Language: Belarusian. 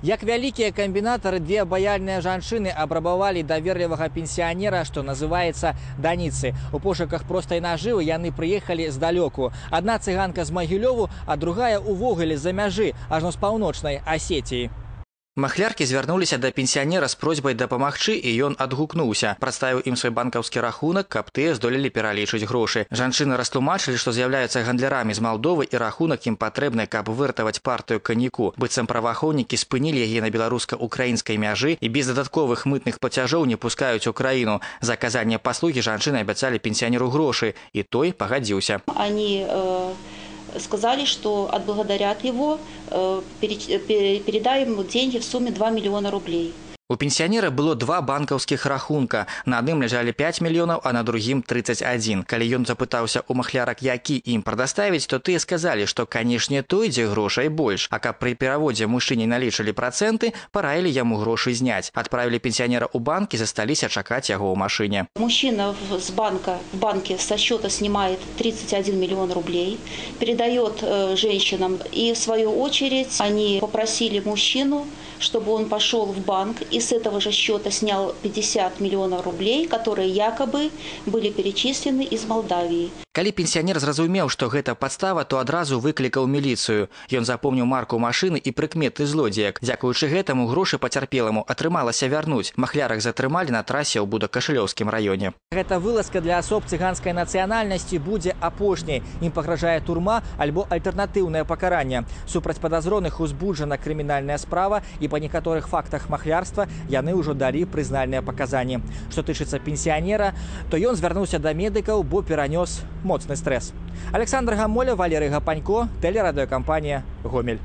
Як вялікія камбінатары, две абаяльныя жанчыны абрабавалі даверлівага пенсіянера, што называецца Даніцы. У пошуках простай нажывы яны прыехалі здалёку. Адна цыганка з Магілёву, а другая увогуле з-за мяжы, ажно з паўночнай Асетіі. Махляркі звярнуліся да пенсіянера з просьбай дапамагчы, і ён адгукнуўся. Прадставіў ім свой банкаўскі рахунак, каб тыя здолелі пералічыць грошы. Жанчыны растлумачылі, што з'яўляюцца гандлярамі з Малдовы, і рахунак ім патрэбны, каб выратаваць партыю каньяку. Быццам праваахоўнікі спынілі яе на беларуска-украінскай мяжы і без дадатковых мытных плацяжоў не пускаюць у краіну. За аказанне паслугі жанчыны абяцалі пенсіянеру грошы, і той пагадзіўся. Сказали, что отблагодарят его, передаем ему деньги в сумме 2 миллиона рублей. У пенсіянера было два банкаўскіх рахунка. На адным ляжалі 5 мільёнаў, а на другім 31. Калі ён запытаўся ў махлярак, які ім прадаставіць, то тыя сказалі, што, канешне, той, дзе грошай больш. А каб пры пераводзе мужчыне налічылі працэнты, параілі яму грошы зняць. Адправілі пенсіянера ў банк і засталіся чакаць яго ў машыне. Мужчина в банке со счета снимает 31 миллион рублей, передает женщинам, и в свою очередь они попросили мужчину, чтобы он пошел в банк и с этого же счета снял 50 миллионов рублей, которые якобы были перечислены из Молдавии. Калі пенсіянер зразумеў, што гэта падстава, то адразу выклікаў міліцыю. Ён запомніў марку машыны і прыкметы злодзеяк. Дзякуючы гэтаму грошы пацярпеламу атрымалася вярнуць. Махлярак затрымалі на трасе ў Будакашылёўскім раёне. Гэта вылазка для асоб цыганскай нацыянальнасці будзе апошняй. Ім пагражае турма альбо альтэрнатыўнае пакаранне. Супраць падазроных узбуджана крымінальная справа, і па некаторых фактах махлярства яны ўжо далі прызнальныя паказанні. Што тычыцца пенсіянера, то ён звярнуўся да медыкаў, бо перанёс моцны стрэс. Александр Гамоля, Валерый Гапанько, телерадиокомпания «Гомель».